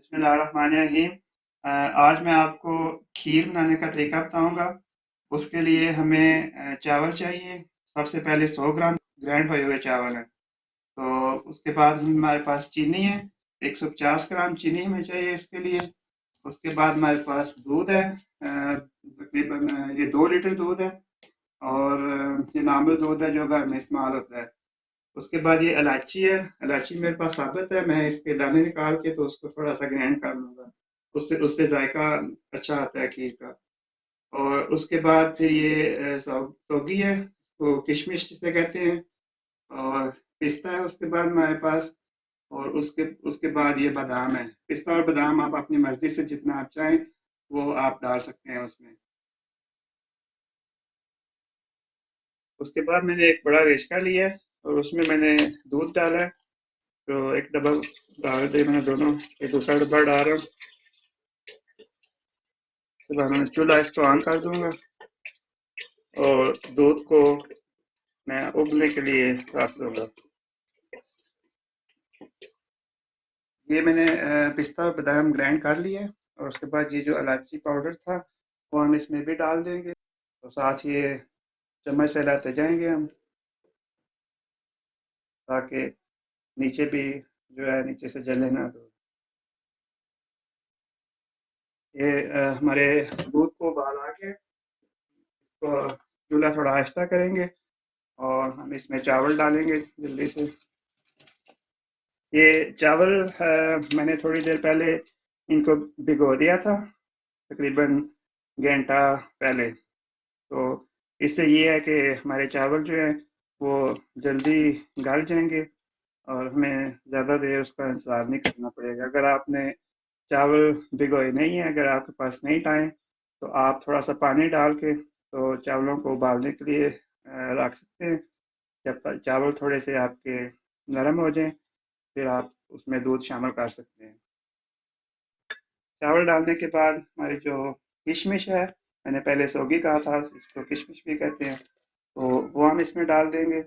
बिस्मिल्लाहिर्रहमानिर्रहीम। आज मैं आपको खीर बनाने का तरीका बताऊंगा। उसके लिए हमें चावल चाहिए। सबसे पहले 100 ग्राम ग्राइंड हुए हुए चावल हैं। तो उसके बाद हमारे पास चीनी है। 150 ग्राम चीनी हमें चाहिए इसके लिए। उसके बाद हमारे पास दूध है। तकरीबन ये 2 लीटर दूध है। और ये नॉर्मल दूध है जो घर में इस्तेमाल होता है। उसके बाद ये इलायची है। इलायची मेरे पास साबित है, मैं इसके दाने निकाल के तो उसको थोड़ा सा ग्राइंड कर लूंगा। उससे उससे जायका अच्छा आता है खीर का। और उसके बाद फिर ये सौगी है, तो किशमिश जिसे कहते हैं। और पिस्ता है उसके बाद हमारे पास। और उसके उसके बाद ये बादाम है। पिस्ता और बादाम आप अपनी मर्जी से जितना आप चाहें वो आप डाल सकते हैं उसमें। उसके बाद मैंने एक बड़ा रेशका लिया है और उसमें मैंने दूध डाला है। तो एक डब्बा डाल दिए मैंने दोनों। एक दूसरा डब्बा डाल रहा हूँ। उसके बाद मैंने चूल्हा इसको ऑन कर दूंगा और दूध को मैं उबलने के लिए रख दूंगा। ये मैंने पिस्ता और बादाम ग्राइंड कर लिया है। और उसके बाद ये जो इलायची पाउडर था वो हम इसमें भी डाल देंगे। और साथ ये चम्मच से हिलाते जाएंगे हम, ताकि नीचे भी जो है नीचे से जले ना। तो ये हमारे दूध को उबाल आ गया। तो चूल्हा थोड़ा आहिस्ता करेंगे और हम इसमें चावल डालेंगे जल्दी से। ये चावल मैंने थोड़ी देर पहले इनको भिगो दिया था, तकरीबन घंटा पहले। तो इससे ये है कि हमारे चावल जो है वो जल्दी गल जाएंगे और हमें ज़्यादा देर उसका इंतज़ार नहीं करना पड़ेगा। अगर आपने चावल भिगोए नहीं है, अगर आपके पास नहीं टाइम, तो आप थोड़ा सा पानी डाल के तो चावलों को उबालने के लिए रख सकते हैं। जब तक चावल थोड़े से आपके नरम हो जाएं, फिर आप उसमें दूध शामिल कर सकते हैं। चावल डालने के बाद हमारी जो किशमिश है, मैंने पहले सोगी कहा था, इसको किशमिश भी कहते हैं, तो वो हम इसमें डाल देंगे।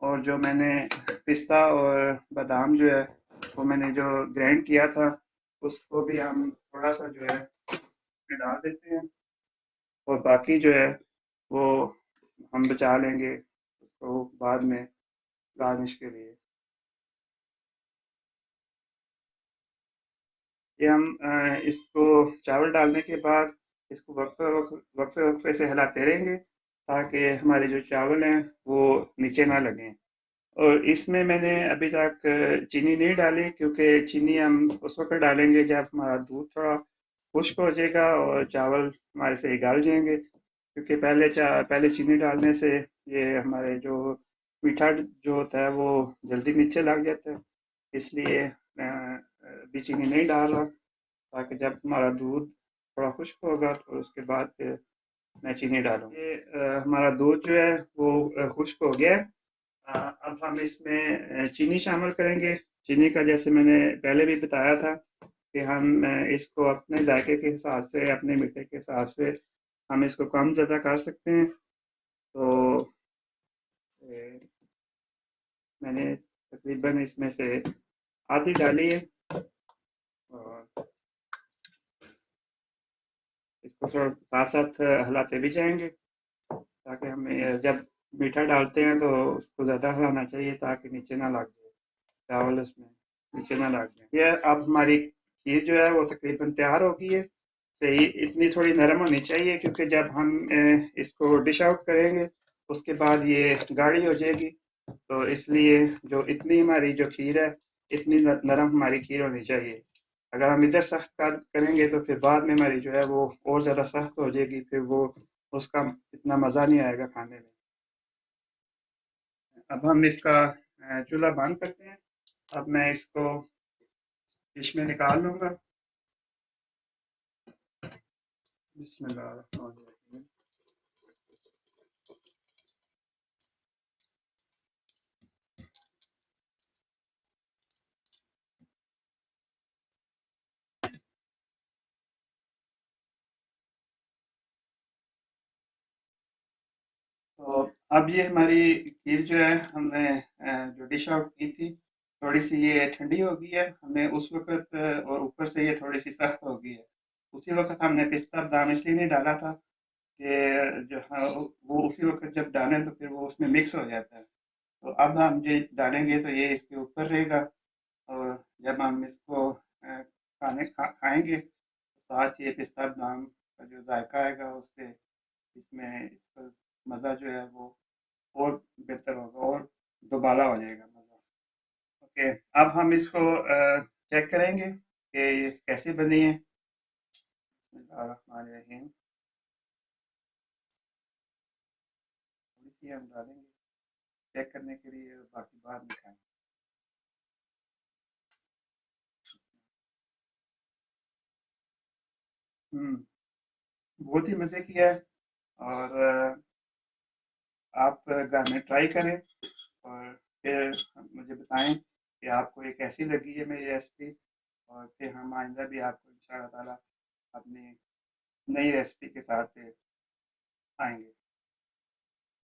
और जो मैंने पिस्ता और बादाम जो है वो मैंने जो ग्राइंड किया था उसको भी हम थोड़ा सा जो है इसमें डाल देते हैं। और बाकी जो है वो हम बचा लेंगे उसको बाद में गार्निश के लिए। ये हम इसको चावल डालने के बाद इसको वक्फे से हिलाते रहेंगे, ताकि हमारे जो चावल हैं वो नीचे ना लगें। और इसमें मैंने अभी तक चीनी नहीं डाली, क्योंकि चीनी हम उस वक्त डालेंगे जब हमारा दूध थोड़ा खुश्क हो जाएगा और चावल हमारे से गल जाएंगे। क्योंकि पहले चीनी डालने से ये हमारे जो मीठा जो होता है वो जल्दी नीचे लग जाता है। इसलिए मैं अभी चीनी नहीं डाल रहा, ताकि जब हमारा दूध थोड़ा खुश्क होगा तो उसके बाद फिर मैं चीनी डालूंगा। ये हमारा दूध जो है वो खुश्क हो गया है। अब हम इसमें चीनी शामिल करेंगे। चीनी का जैसे मैंने पहले भी बताया था कि हम इसको अपने जायके के हिसाब से, अपने मीठे के हिसाब से हम इसको कम ज़्यादा कर सकते हैं। तो मैंने तकरीबन इसमें से आधी डाली है। और इसको थोड़ा साथ साथ हिलाते भी जाएंगे, ताकि हमें जब मीठा डालते हैं तो उसको ज़्यादा हिलाना चाहिए, ताकि नीचे ना लग जाए चावल, उसमें नीचे ना लग जाए। ये अब हमारी खीर जो है वो तकरीबन तैयार हो गई है। सही इतनी थोड़ी नरम होनी चाहिए, क्योंकि जब हम इसको डिश आउट करेंगे उसके बाद ये गाढ़ी हो जाएगी। तो इसलिए जो इतनी हमारी जो खीर है, इतनी नरम हमारी खीर होनी चाहिए। अगर हम इधर सख्त करेंगे तो फिर बाद में हमारी जो है वो और ज़्यादा सख्त हो जाएगी, फिर वो उसका इतना मज़ा नहीं आएगा खाने में। अब हम इसका चूल्हा बंद करते हैं। अब मैं इसको डिश में निकाल लूँगा। बिस्मिल्लाह। तो अब ये हमारी खीर जो है हमने जो डिश आउट की थी, थोड़ी-सी ये ठंडी हो गई है, हमने उस वक़्त और ऊपर से ये थोड़ी-सी सख्त हो गई है। उसी वक़्त हमने पिस्ता बादाम इसलिए नहीं डाला था कि जो हाँ, वो उसी वक़्त जब डालें तो फिर वो उसमें मिक्स हो जाता है। तो अब हम ये डालेंगे तो ये इसके ऊपर रहेगा और जब हम इसको खाएँगे तो साथ ये पिस्ता बादाम का जो जायका आएगा उससे इसमें इसका मज़ा जो है वो और बेहतर होगा और दुबाला हो जाएगा मज़ा। ओके, अब हम इसको चेक करेंगे कि ये कैसी बनी है। बिस्मिल्लाहिर्रहमानिर्रहीम। थोड़ी सी हम डालेंगे चेक करने के लिए, बाकी बाद में खाएंगे। बहुत ही मज़े की है और आप घर में ट्राई करें और फिर मुझे बताएं कि आपको ये कैसी लगी है मेरी रेसिपी, और फिर हम आइंदा भी आपको इंशाअल्लाह ताला अपनी नई रेसिपी के साथ आएंगे।